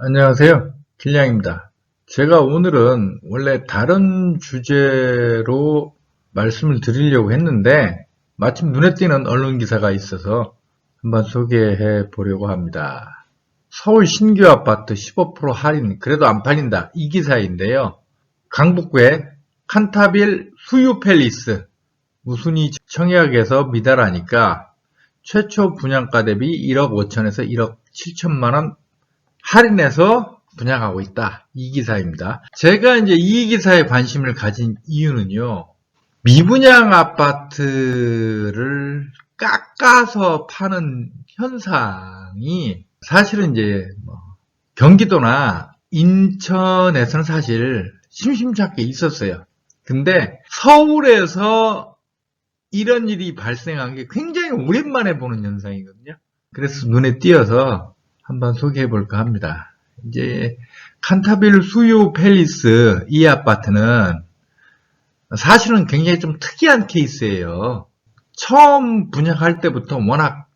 안녕하세요. 길냥입니다. 제가 오늘은 원래 다른 주제로 말씀을 드리려고 했는데 마침 눈에 띄는 언론 기사가 있어서 한번 소개해 보려고 합니다. 서울 신규 아파트 15% 할인, 그래도 안 팔린다. 이 기사인데요. 강북구의 칸타빌 수유 팰리스, 무순위 청약에서 미달하니까 최초 분양가 대비 1억 5천에서 1억 7천만 원 할인해서 분양하고 있다. 이 기사입니다. 제가 이제 이 기사에 관심을 가진 이유는요. 미분양 아파트를 깎아서 파는 현상이 사실은 이제 경기도나 인천에서는 사실 심심찮게 있었어요. 근데 서울에서 이런 일이 발생한 게 굉장히 오랜만에 보는 현상이거든요. 그래서 눈에 띄어서 한번 소개해 볼까 합니다. 이제 칸타빌 수유 팰리스 이 아파트는 사실은 굉장히 좀 특이한 케이스예요. 처음 분양할 때부터 워낙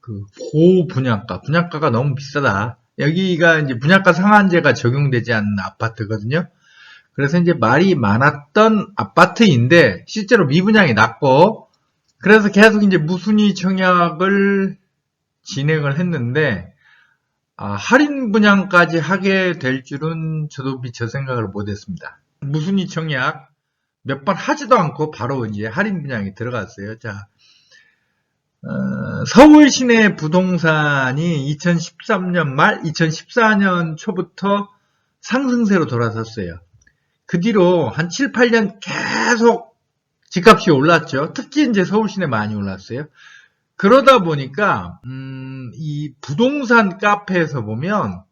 분양가가 너무 비싸다. 여기가 이제 분양가 상한제가 적용되지 않는 아파트거든요. 그래서 이제 말이 많았던 아파트인데 실제로 미분양이 낮고 그래서 계속 이제 무순위 청약을 진행을 했는데 할인 분양까지 하게 될 줄은 저도 미처 생각을 못했습니다. 무순위 청약 몇 번 하지도 않고 바로 이제 할인 분양이 들어갔어요. 자, 서울 시내 부동산이 2013년 말, 2014년 초부터 상승세로 돌아섰어요. 그 뒤로 한 7, 8년 계속 집값이 올랐죠. 특히 이제 서울 시내 많이 올랐어요. 그러다 보니까 이 부동산 카페에서 보면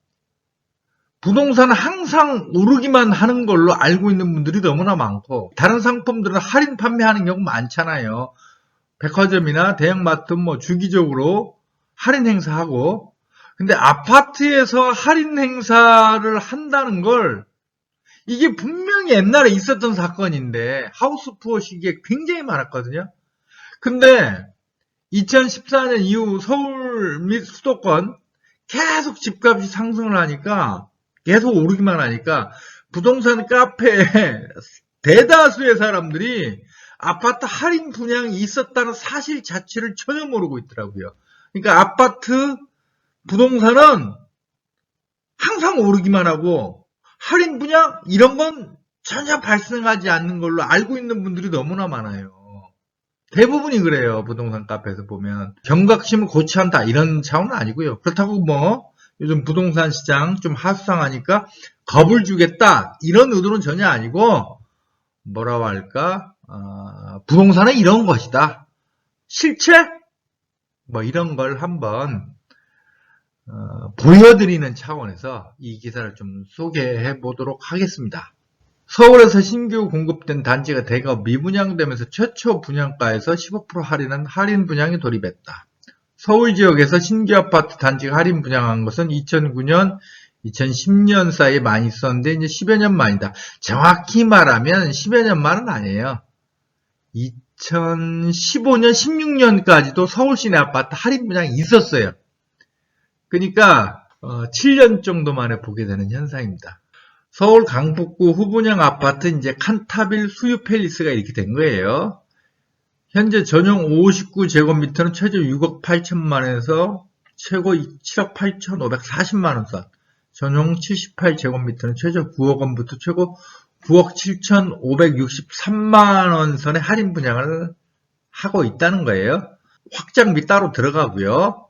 부동산은 항상 오르기만 하는 걸로 알고 있는 분들이 너무나 많고 다른 상품들은 할인 판매하는 경우 많잖아요. 백화점이나 대형마트 주기적으로 할인 행사하고 근데 아파트에서 할인 행사를 한다는 걸 이게 분명히 옛날에 있었던 사건인데 하우스푸어 시기에 굉장히 많았거든요. 근데 2014년 이후 서울 및 수도권 계속 집값이 상승을 하니까 계속 오르기만 하니까 부동산 카페에 대다수의 사람들이 아파트 할인 분양이 있었다는 사실 자체를 전혀 모르고 있더라고요. 그러니까 아파트 부동산은 항상 오르기만 하고 할인 분양 이런 건 전혀 발생하지 않는 걸로 알고 있는 분들이 너무나 많아요. 대부분이 그래요. 부동산 카페에서 보면 경각심을 고취한다 이런 차원은 아니고요. 그렇다고 요즘 부동산 시장 좀 하수상하니까 겁을 주겠다 이런 의도는 전혀 아니고 뭐라고 할까 부동산은 이런 것이다. 실체? 이런 걸 한번 보여드리는 차원에서 이 기사를 좀 소개해 보도록 하겠습니다. 서울에서 신규 공급된 단지가 대거 미분양되면서 최초 분양가에서 15% 할인한 할인 분양에 돌입했다. 서울 지역에서 신규 아파트 단지가 할인 분양한 것은 2009년, 2010년 사이에 많이 있었는데 이제 10여 년 만이다. 정확히 말하면 10여 년 만은 아니에요. 2015년, 16년까지도 서울 시내 아파트 할인 분양이 있었어요. 그러니까 7년 정도 만에 보게 되는 현상입니다. 서울 강북구 후분양 아파트 이제 칸타빌 수유 팰리스가 이렇게 된 거예요. 현재 전용 59제곱미터는 최저 6억 8천만 원에서 최고 7억 8,540만 원 선. 전용 78제곱미터는 최저 9억 원부터 최고 9억 7,563만 원 선의 할인 분양을 하고 있다는 거예요. 확장비 따로 들어가고요.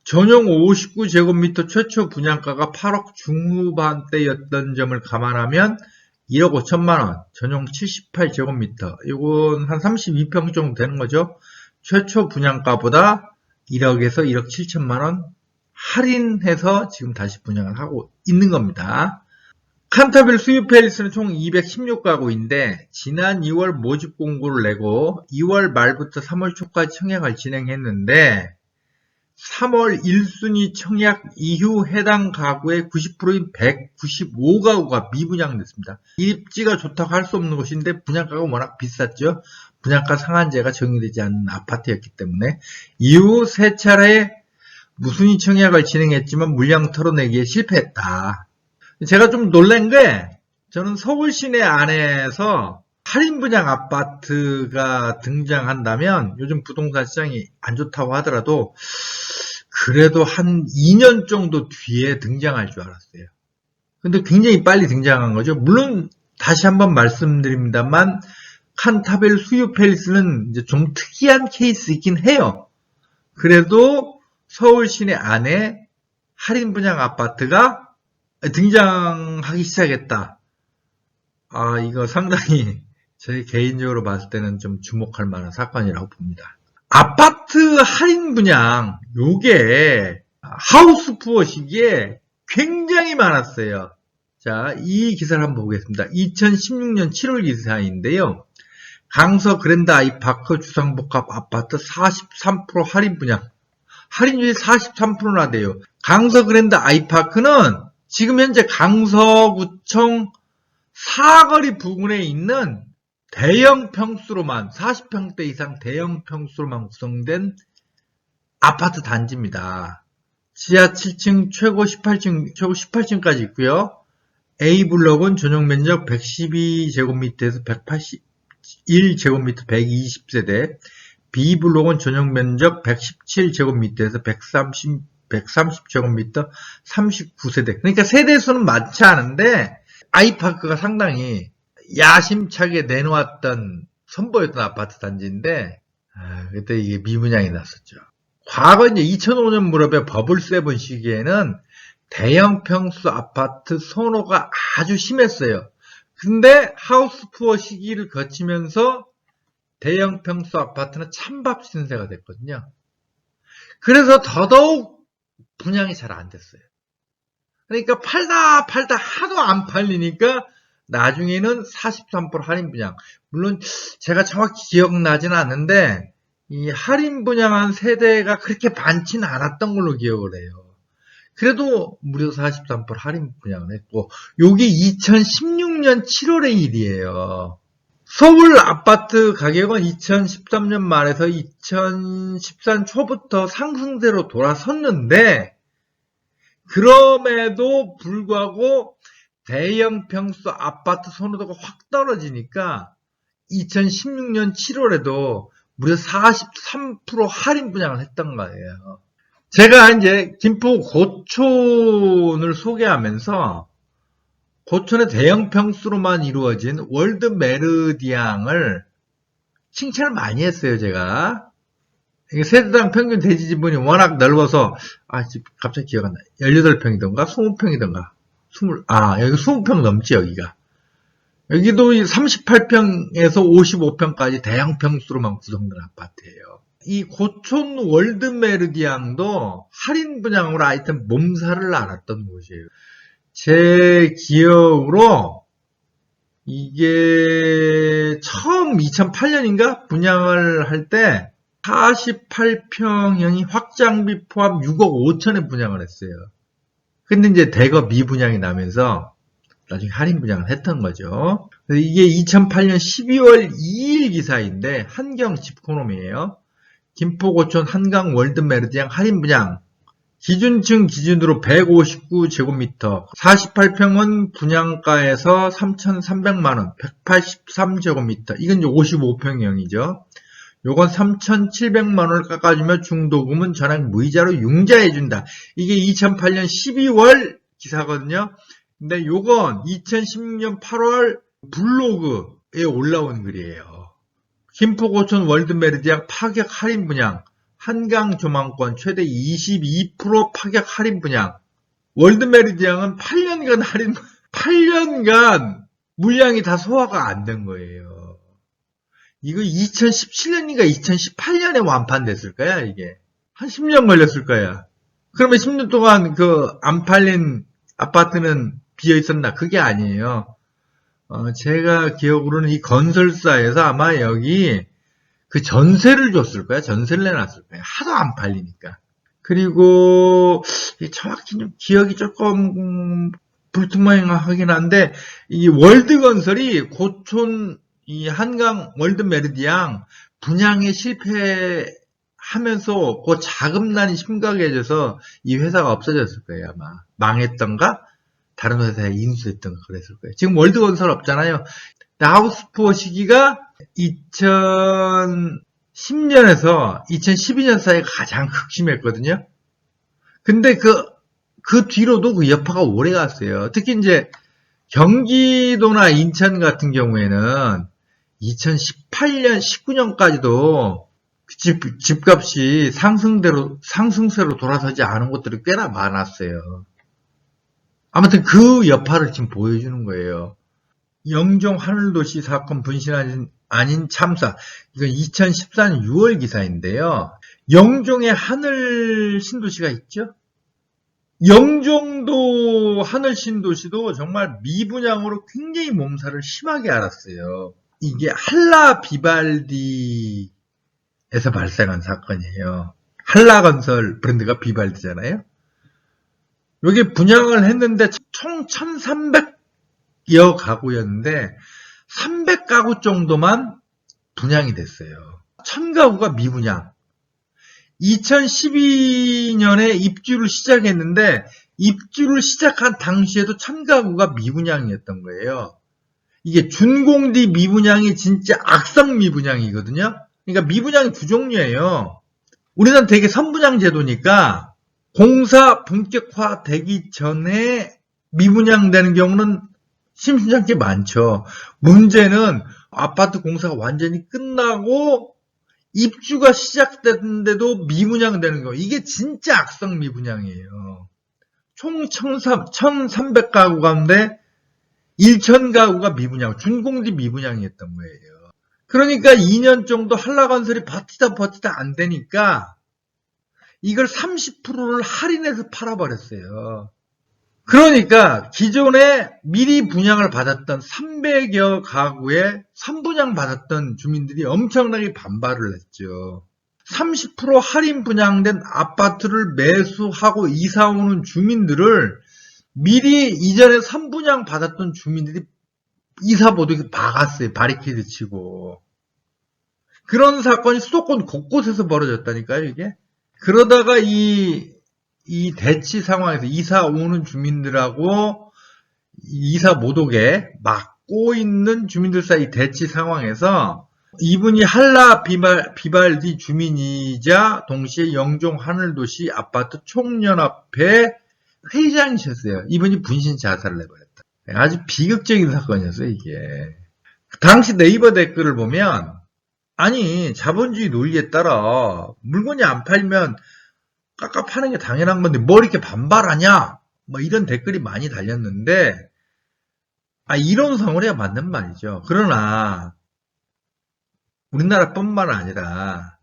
전용 59제곱미터 최초 분양가가 8억 중후반대였던 점을 감안하면 1억 5천만 원, 전용 78제곱미터, 이건 한 32평 정도 되는 거죠. 최초 분양가보다 1억에서 1억 7천만 원 할인해서 지금 다시 분양을 하고 있는 겁니다. 칸타빌 수유 팰리스는 총 216가구인데 지난 2월 모집 공고를 내고 2월 말부터 3월 초까지 청약을 진행했는데 3월 1순위 청약 이후 해당 가구의 90%인 195가구가 미분양됐습니다. 입지가 좋다고 할 수 없는 곳인데 분양가가 워낙 비쌌죠. 분양가 상한제가 적용되지 않는 아파트였기 때문에 이후 세 차례 무순위 청약을 진행했지만 물량 털어내기에 실패했다. 제가 좀 놀란 게 저는 서울 시내 안에서 할인 분양 아파트가 등장한다면 요즘 부동산 시장이 안 좋다고 하더라도 그래도 한 2년 정도 뒤에 등장할 줄 알았어요. 근데 굉장히 빨리 등장한 거죠. 물론 다시 한번 말씀드립니다만 칸타벨 수유 팰리스는 이제 좀 특이한 케이스이긴 해요. 그래도 서울 시내 안에 할인 분양 아파트가 등장하기 시작했다. 이거 상당히 제 개인적으로 봤을 때는 좀 주목할 만한 사건이라고 봅니다. 아파트 할인 분양, 요게 하우스 푸어 시기에 굉장히 많았어요. 자, 이 기사를 한번 보겠습니다. 2016년 7월 기사인데요. 강서 그랜드 아이파크 주상복합 아파트 43% 할인 분양. 할인율이 43%나 돼요. 강서 그랜드 아이파크는 지금 현재 강서구청 사거리 부근에 있는 대형 평수로만 40평대 이상 대형 평수로만 구성된 아파트 단지입니다. 지하 7층 최고 18층까지 있고요. A블록은 전용 면적 112제곱미터에서 181제곱미터 120세대, B블록은 전용 면적 117제곱미터에서 130제곱미터 39세대. 그러니까 세대수는 많지 않은데 아이파크가 상당히 야심차게 내놓았던 선보였던 아파트 단지인데 그때 이게 미분양이 났었죠. 과거 이제 2005년 무렵에 버블7 시기에는 대형 평수 아파트 선호가 아주 심했어요. 근데 하우스 푸어 시기를 거치면서 대형 평수 아파트는 찬밥 신세가 됐거든요. 그래서 더더욱 분양이 잘 안 됐어요. 그러니까 팔다 하도 안 팔리니까 나중에는 43% 할인 분양. 물론 제가 정확히 기억나지는 않는데 이 할인 분양한 세대가 그렇게 많지는 않았던 걸로 기억을 해요. 그래도 무려 43% 할인 분양을 했고 요게 2016년 7월의 일이에요. 서울 아파트 가격은 2013년 말에서 2014년 초부터 상승세로 돌아섰는데 그럼에도 불구하고 대형 평수 아파트 선호도가 확 떨어지니까 2016년 7월에도 무려 43% 할인 분양을 했던 거예요. 제가 이제 김포 고촌을 소개하면서 고촌의 대형 평수로만 이루어진 월드 메르디앙을 칭찬을 많이 했어요, 제가. 세대당 평균 대지 지분이 워낙 넓어서, 갑자기 기억 안 나. 18평이던가, 20평이던가. 여기 20평 넘지, 여기가. 여기도 38평에서 55평까지 대형 평수로만 구성된 아파트예요. 이 고촌 월드 메르디앙도 할인 분양으로 하여튼 몸살을 앓았던 곳이에요. 제 기억으로 이게 처음 2008년인가 분양을 할 때 48평형이 확장비 포함 6억 5천에 분양을 했어요. 근데 이제 대거 미분양이 나면서 나중에 할인 분양을 했던 거죠. 이게 2008년 12월 2일 기사인데 한경 집코놈이에요. 김포고촌 한강 월드 메르디앙 할인 분양. 기준층 기준으로 159제곱미터, 48평은 분양가에서 3,300만원, 183제곱미터. 이건 이제 55평형이죠. 요건 3,700만원을 깎아주며 중도금은 전액 무이자로 융자해준다. 이게 2008년 12월 기사거든요. 근데 요건 2016년 8월 블로그에 올라온 글이에요. 김포고촌 월드 메르디앙 파격 할인 분양. 한강 조망권 최대 22% 파격 할인 분양. 월드 메르디앙은 8년간 물량이 다 소화가 안 된 거예요. 이거 2017년인가 2018년에 완판됐을 거야, 이게. 한 10년 걸렸을 거야. 그러면 10년 동안 안 팔린 아파트는 비어 있었나? 그게 아니에요. 제가 기억으로는 이 건설사에서 아마 여기 전세를 줬을 거야. 전세를 내놨을 거야. 하도 안 팔리니까. 그리고 정확히 좀 기억이 조금 불투명하긴 한데 이 월드건설이 고촌 이 한강 월드 메르디앙 분양에 실패하면서 그 자금난이 심각해져서 이 회사가 없어졌을 거예요. 아마 망했던가 다른 회사에 인수했던 거 그랬을 거예요. 지금 월드건설 없잖아요. 하우스푸어 시기가 2010년에서 2012년 사이에 가장 극심했거든요. 근데 그 뒤로도 그 여파가 오래 갔어요. 특히 이제 경기도나 인천 같은 경우에는 2018년, 19년까지도 집값이 상승세로 돌아서지 않은 곳들이 꽤나 많았어요. 아무튼 그 여파를 지금 보여주는 거예요. 영종 하늘도시 사건 분신 아닌 참사. 이건 2014년 6월 기사인데요. 영종의 하늘 신도시가 있죠? 영종도 하늘 신도시도 정말 미분양으로 굉장히 몸살을 심하게 앓았어요. 이게 한라 비발디에서 발생한 사건이에요. 한라건설 브랜드가 비발디잖아요. 여기 분양을 했는데 총 1,300여 가구였는데 300가구 정도만 분양이 됐어요. 1,000가구가 미분양. 2012년에 입주를 시작했는데 입주를 시작한 당시에도 1,000가구가 미분양이었던 거예요. 이게 준공디 미분양이 진짜 악성 미분양이거든요. 그러니까 미분양이 두 종류예요. 우리는 되게 선분양 제도니까 공사 본격화되기 전에 미분양되는 경우는 심심찮게 많죠. 문제는 아파트 공사가 완전히 끝나고 입주가 시작됐는데도 미분양되는 거. 이게 진짜 악성 미분양이에요. 총 1,300가구 가운데 1,000가구가 미분양, 준공디 미분양이었던 거예요. 그러니까 2년 정도 한라건설이 버티다 안 되니까 이걸 30%를 할인해서 팔아버렸어요. 그러니까 기존에 미리 분양을 받았던 300여 가구에 선분양 받았던 주민들이 엄청나게 반발을 했죠. 30% 할인 분양된 아파트를 매수하고 이사 오는 주민들을 미리 이전에 선분양 받았던 주민들이 이사 못 오게 막았어요. 바리케이드 치고. 그런 사건이 수도권 곳곳에서 벌어졌다니까요, 이게. 그러다가 이 대치 상황에서 이사 오는 주민들하고 이사 못 오게 막고 있는 주민들 사이 대치 상황에서 이분이 한라 비발디 주민이자 동시에 영종 하늘도시 아파트 총연합회 회장이셨어요. 이분이 분신 자살을 해버렸다. 아주 비극적인 사건이었어요, 이게. 당시 네이버 댓글을 보면 아니 자본주의 논리에 따라 물건이 안 팔면 깎아 파는 게 당연한 건데 뭐 이렇게 반발하냐? 뭐 이런 댓글이 많이 달렸는데 이론상으로 해야 맞는 말이죠. 그러나 우리나라뿐만 아니라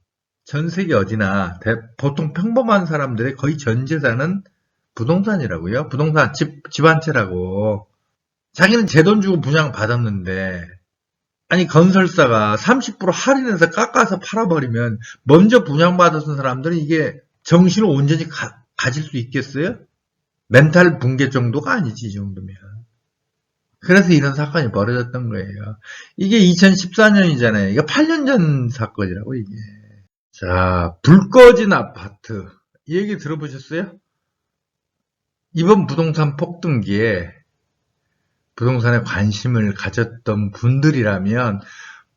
전 세계 어디나 보통 평범한 사람들의 거의 전 재산은 부동산이라고요. 부동산 집 한 채라고. 자기는 제 돈 주고 분양 받았는데 아니 건설사가 30% 할인해서 깎아서 팔아버리면 먼저 분양받았던 사람들은 이게 정신을 온전히 가질 수 있겠어요? 멘탈 붕괴 정도가 아니지, 이 정도면. 그래서 이런 사건이 벌어졌던 거예요. 이게 2014년이잖아요. 이게 8년 전 사건이라고, 이게. 자, 불 꺼진 아파트. 이 얘기 들어보셨어요? 이번 부동산 폭등기에 부동산에 관심을 가졌던 분들이라면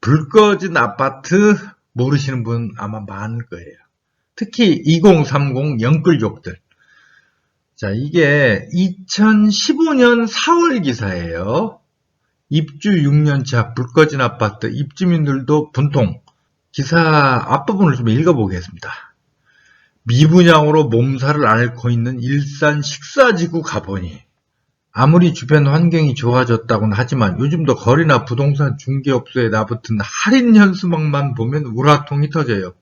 불 꺼진 아파트 모르시는 분 아마 많을 거예요. 특히 2030 영끌족들. 자, 이게 2015년 4월 기사예요. 입주 6년차 불 꺼진 아파트 입주민들도 분통. 기사 앞부분을 좀 읽어보겠습니다. 미분양으로 몸살을 앓고 있는 일산 식사지구 가보니 아무리 주변 환경이 좋아졌다고는 하지만 요즘도 거리나 부동산 중개업소에 나붙은 할인 현수막만 보면 우라통이 터져요.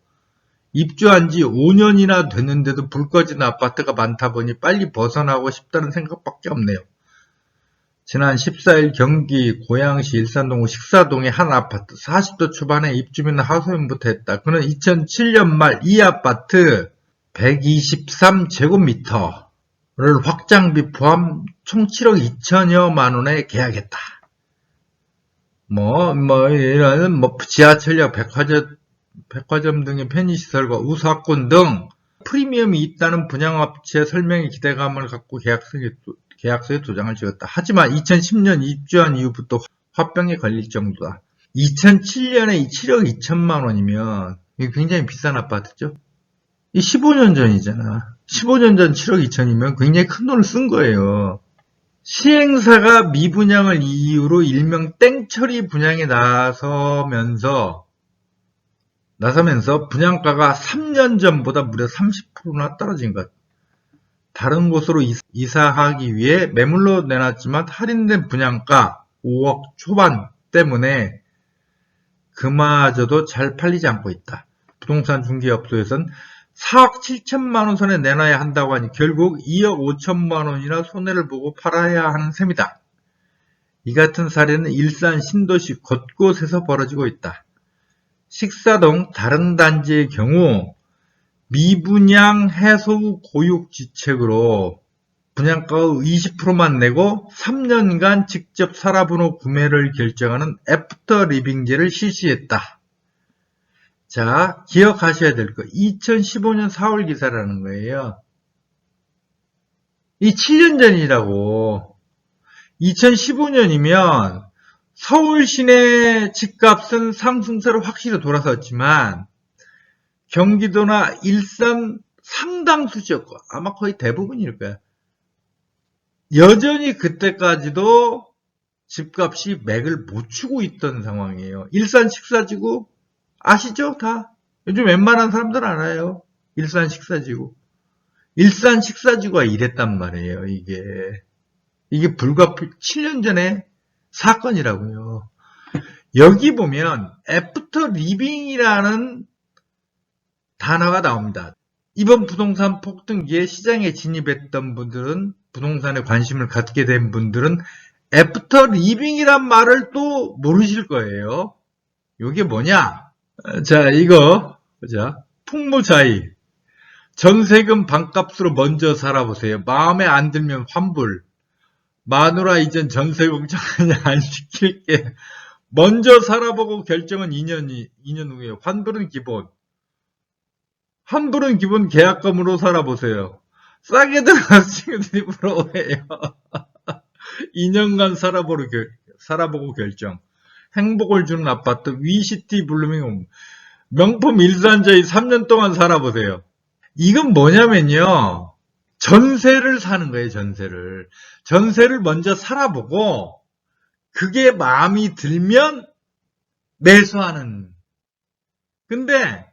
입주한 지 5년이나 됐는데도 불 꺼진 아파트가 많다 보니 빨리 벗어나고 싶다는 생각밖에 없네요. 지난 14일 경기 고양시 일산동 식사동의 한 아파트 40도 초반에 입주민 하소연부터 했다. 그는 2007년 말 이 아파트 123제곱미터를 확장비 포함 총 7억 2천여만 원에 계약했다. 이런 지하철역, 백화점 등의 편의시설과 우사권 등 프리미엄이 있다는 분양업체 설명에 기대감을 갖고 계약서에 도장을 찍었다. 하지만 2010년 입주한 이후부터 화병에 걸릴 정도다. 2007년에 7억 2천만 원이면 이게 굉장히 비싼 아파트죠. 이 15년 전이잖아. 15년 전 7억 2천이면 굉장히 큰 돈을 쓴 거예요. 시행사가 미분양을 이유로 일명 땡처리 분양에 나서면서 분양가가 3년 전보다 무려 30%나 떨어진 것. 다른 곳으로 이사하기 위해 매물로 내놨지만 할인된 분양가 5억 초반 때문에 그마저도 잘 팔리지 않고 있다. 부동산 중개업소에선 4억 7천만 원 선에 내놔야 한다고 하니 결국 2억 5천만 원이나 손해를 보고 팔아야 하는 셈이다. 이 같은 사례는 일산 신도시 곳곳에서 벌어지고 있다. 식사동 다른 단지의 경우 미분양 해소 후 고육지책으로 분양가의 20%만 내고 3년간 직접 살아보는 구매를 결정하는 애프터 리빙제를 실시했다. 자, 기억하셔야 될 거. 2015년 4월 기사라는 거예요. 이 7년 전이라고. 2015년이면 서울 시내 집값은 상승세로 확실히 돌아섰지만 경기도나 일산 상당수지였고 아마 거의 대부분일 거야. 여전히 그때까지도 집값이 맥을 못 추고 있던 상황이에요. 일산 식사지구 아시죠? 다 요즘 웬만한 사람들 알아요. 일산 식사지구. 일산 식사지구가 이랬단 말이에요. 이게 불과 7년 전에 사건이라고요. 여기 보면 애프터 리빙이라는 단어가 나옵니다. 이번 부동산 폭등기에 시장에 진입했던 분들은, 부동산에 관심을 갖게 된 분들은 애프터 리빙이란 말을 또 모르실 거예요. 이게 뭐냐? 자, 이거 보자. 풍무자의. 전세금 반값으로 먼저 살아보세요. 마음에 안 들면 환불. 마누라 이젠 전세 걱정 안 시킬게. 먼저 살아보고 결정은 2년 후에. 환불은 기본. 환불은 기본 계약금으로 살아보세요. 싸게 들어가서 친구들이 부러워해요. 2년간 살아보고 결정. 행복을 주는 아파트 위시티 블루밍 명품 일산저희 3년 동안 살아보세요. 이건 뭐냐면요. 전세를 사는 거예요. 전세를 먼저 살아보고 그게 마음이 들면 매수하는. 근데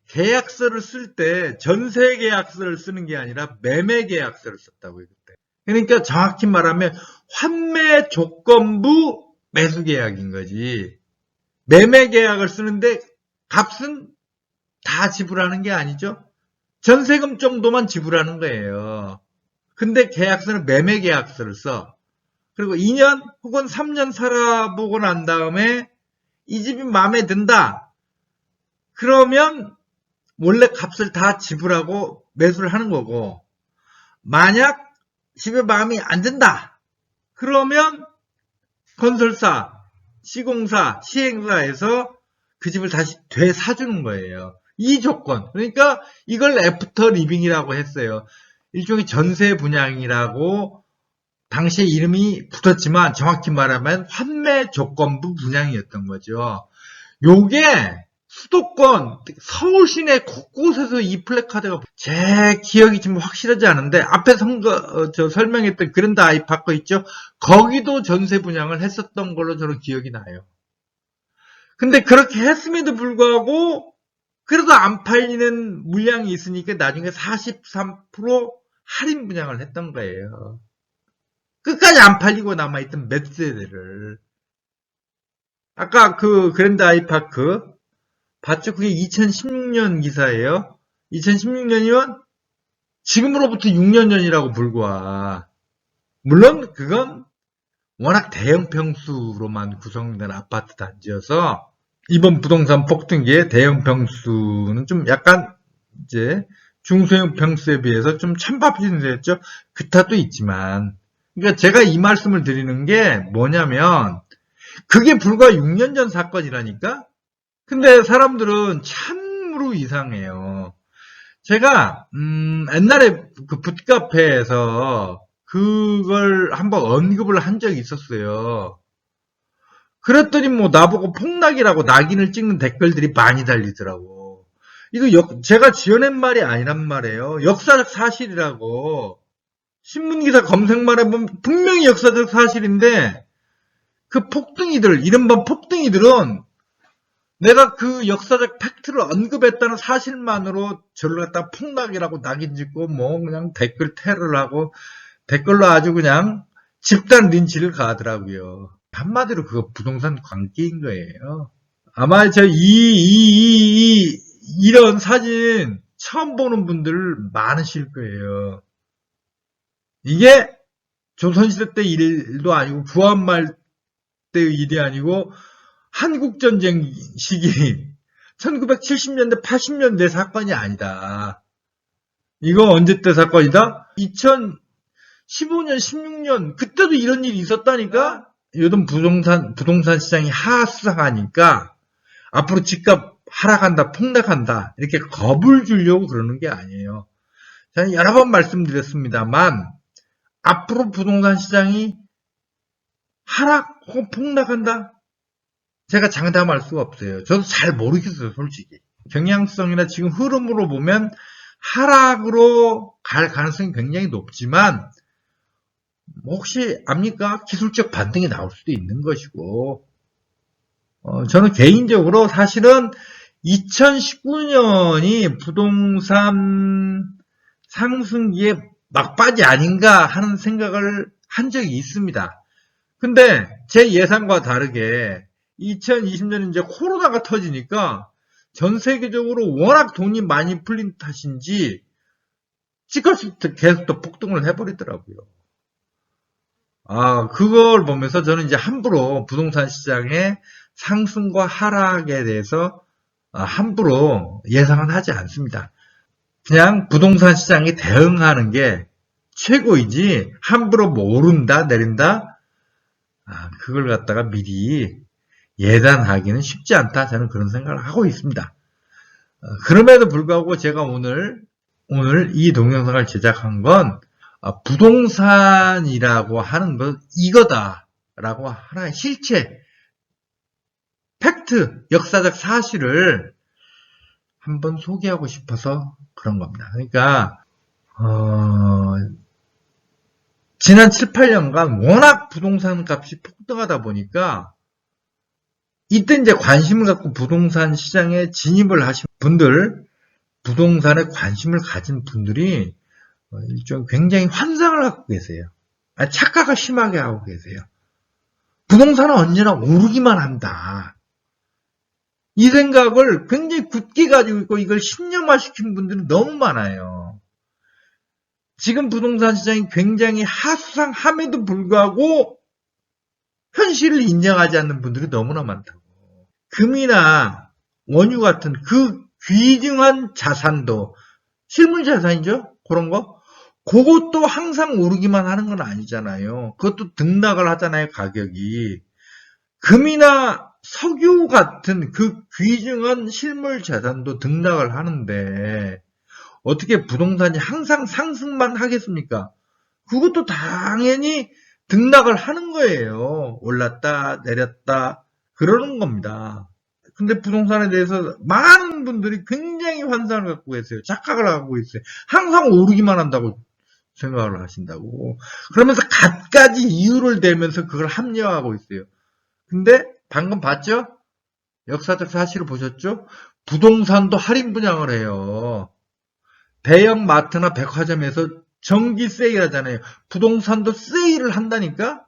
계약서를 쓸 때 전세 계약서를 쓰는 게 아니라 매매 계약서를 썼다고요. 그때. 그러니까 정확히 말하면 환매 조건부 매수 계약인 거지. 매매 계약을 쓰는데 값은 다 지불하는 게 아니죠. 전세금 정도만 지불하는 거예요. 근데 계약서는 매매 계약서를 써. 그리고 2년 혹은 3년 살아보고 난 다음에 이 집이 마음에 든다. 그러면 원래 값을 다 지불하고 매수를 하는 거고, 만약 집에 마음이 안 든다. 그러면 건설사, 시공사, 시행사에서 그 집을 다시 되사주는 거예요. 이 조건. 그러니까 이걸 애프터 리빙이라고 했어요. 일종의 전세 분양이라고 당시에 이름이 붙었지만 정확히 말하면 환매 조건부 분양이었던 거죠. 요게 수도권, 서울 시내 곳곳에서 이 플래카드가 제 기억이 지금 확실하지 않은데 앞에 설명했던 그랜드 아이파크 있죠? 거기도 전세 분양을 했었던 걸로 저는 기억이 나요. 근데 그렇게 했음에도 불구하고 그래도 안 팔리는 물량이 있으니까 나중에 43% 할인 분양을 했던 거예요. 끝까지 안 팔리고 남아있던 몇 세대를. 아까 그 그랜드 아이파크 봤죠? 그게 2016년 기사예요. 2016년이면 지금으로부터 6년 전이라고 불과. 물론 그건 워낙 대형 평수로만 구성된 아파트 단지여서 이번 부동산 폭등기에 대형 평수는 좀 약간 이제 중소형 평수에 비해서 좀 찬밥이 됐죠. 그 탓도 있지만. 그러니까 제가 이 말씀을 드리는 게 뭐냐면 그게 불과 6년 전 사건이라니까? 근데 사람들은 참으로 이상해요. 제가 옛날에 그 붓카페에서 그걸 한번 언급을 한 적이 있었어요. 그랬더니 뭐 나보고 폭락이라고 낙인을 찍는 댓글들이 많이 달리더라고. 이거 제가 지어낸 말이 아니란 말이에요. 역사적 사실이라고. 신문기사 검색만 해보면 분명히 역사적 사실인데 그 폭등이들, 이른바 폭등이들은 내가 그 역사적 팩트를 언급했다는 사실만으로 저를 갖다 폭락이라고 낙인 찍고 뭐 그냥 댓글 테러를 하고 댓글로 아주 그냥 집단 린치를 가하더라고요. 한마디로 그거 부동산 광기인 거예요. 아마 이런 사진 처음 보는 분들 많으실 거예요. 이게 조선시대 때 일도 아니고 구한말 때의 일이 아니고 한국전쟁 시기 1970년대 80년대 사건이 아니다. 이거 언제 때 사건이다? 2015년 16년 그때도 이런 일이 있었다니까. 요즘 부동산 시장이 하하수상하니까 앞으로 집값 하락한다 폭락한다 이렇게 겁을 주려고 그러는 게 아니에요. 저는 여러 번 말씀드렸습니다만 앞으로 부동산 시장이 하락 혹은 폭락한다? 제가 장담할 수가 없어요. 저도 잘 모르겠어요, 솔직히. 경향성이나 지금 흐름으로 보면 하락으로 갈 가능성이 굉장히 높지만 혹시 압니까? 기술적 반등이 나올 수도 있는 것이고 저는 개인적으로 사실은 2019년이 부동산 상승기의 막바지 아닌가 하는 생각을 한 적이 있습니다. 근데 제 예상과 다르게 2020년은 이제 코로나가 터지니까 전 세계적으로 워낙 돈이 많이 풀린 탓인지 집값이 계속 또 폭등을 해버리더라고요. 그걸 보면서 저는 이제 함부로 부동산 시장의 상승과 하락에 대해서 함부로 예상은 하지 않습니다. 그냥 부동산 시장이 대응하는 게 최고이지 함부로 뭐 오른다 내린다 그걸 갖다가 미리 예단하기는 쉽지 않다. 저는 그런 생각을 하고 있습니다. 그럼에도 불구하고 제가 오늘 이 동영상을 제작한 건 부동산이라고 하는 건 이거다라고 하나의 실체, 팩트, 역사적 사실을 한번 소개하고 싶어서 그런 겁니다. 그러니까 지난 7, 8년간 워낙 부동산 값이 폭등하다 보니까 이때 이제 관심을 갖고 부동산 시장에 진입을 하신 분들, 부동산에 관심을 가진 분들이 일종 굉장히 환상을 갖고 계세요. 착각을 심하게 하고 계세요. 부동산은 언제나 오르기만 한다. 이 생각을 굉장히 굳게 가지고 있고 이걸 신념화시킨 분들이 너무 많아요. 지금 부동산 시장이 굉장히 하수상함에도 불구하고 현실을 인정하지 않는 분들이 너무나 많다고. 금이나 원유 같은 그 귀중한 자산도 실물 자산이죠. 그런 거. 그것도 항상 오르기만 하는 건 아니잖아요. 그것도 등락을 하잖아요. 가격이. 금이나 석유 같은 그 귀중한 실물 자산도 등락을 하는데 어떻게 부동산이 항상 상승만 하겠습니까? 그것도 당연히 등락을 하는 거예요. 올랐다 내렸다 그러는 겁니다. 근데 부동산에 대해서 많은 분들이 굉장히 환상을 갖고 계세요. 착각을 하고 있어요. 항상 오르기만 한다고 생각을 하신다고. 그러면서 갖가지 이유를 대면서 그걸 합리화하고 있어요. 근데 방금 봤죠? 역사적 사실을 보셨죠? 부동산도 할인 분양을 해요. 대형 마트나 백화점에서 정기 세일하잖아요. 부동산도 세일을 한다니까?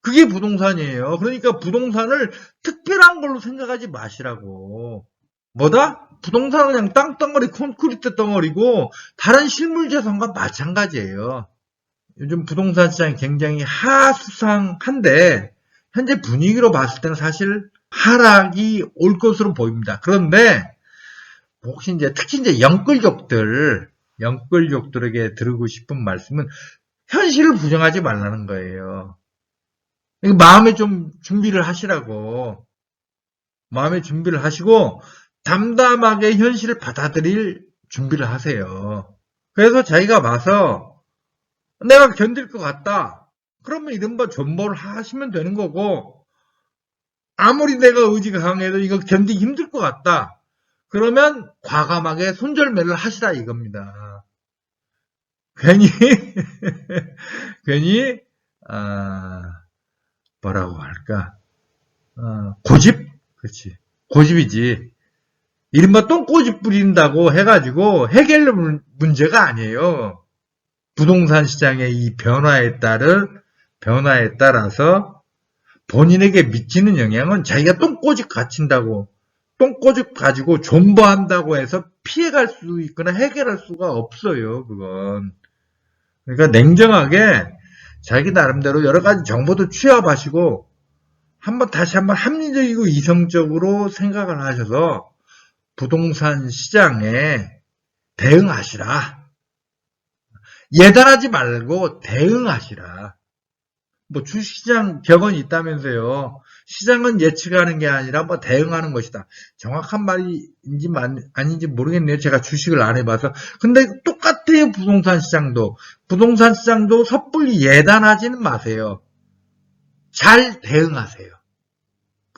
그게 부동산이에요. 그러니까 부동산을 특별한 걸로 생각하지 마시라고. 뭐다? 부동산은 그냥 땅덩어리, 콘크리트 덩어리고 다른 실물 자산과 마찬가지예요. 요즘 부동산 시장이 굉장히 하수상한데 현재 분위기로 봤을 때는 사실 하락이 올 것으로 보입니다. 그런데 혹시 특히 영끌족들에게 드리고 싶은 말씀은 현실을 부정하지 말라는 거예요. 마음에 좀 준비를 하시라고. 마음의 준비를 하시고 담담하게 현실을 받아들일 준비를 하세요. 그래서 자기가 봐서 내가 견딜 것 같다. 그러면 이른바 존버를 하시면 되는 거고, 아무리 내가 의지가 강해도 이거 견디기 힘들 것 같다. 그러면 과감하게 손절매를 하시라 이겁니다. 괜히 괜히 뭐라고 할까? 고집? 그렇지. 고집이지. 이른바 똥꼬집 부린다고 해가지고 해결 문제가 아니에요. 부동산 시장의 이 변화에 따라서 본인에게 미치는 영향은 자기가 똥꼬집 갖춘다고, 똥꼬집 가지고 존버한다고 해서 피해갈 수 있거나 해결할 수가 없어요, 그건. 그러니까 냉정하게 자기 나름대로 여러 가지 정보도 취합하시고, 다시 한번 합리적이고 이성적으로 생각을 하셔서 부동산 시장에 대응하시라. 예단하지 말고 대응하시라. 뭐 주식시장 격언이 있다면서요. 시장은 예측하는 게 아니라 뭐 대응하는 것이다. 정확한 말인지 아닌지 모르겠네요. 제가 주식을 안 해봐서. 근데 똑같아요. 부동산 시장도. 부동산 시장도 섣불리 예단하지는 마세요. 잘 대응하세요.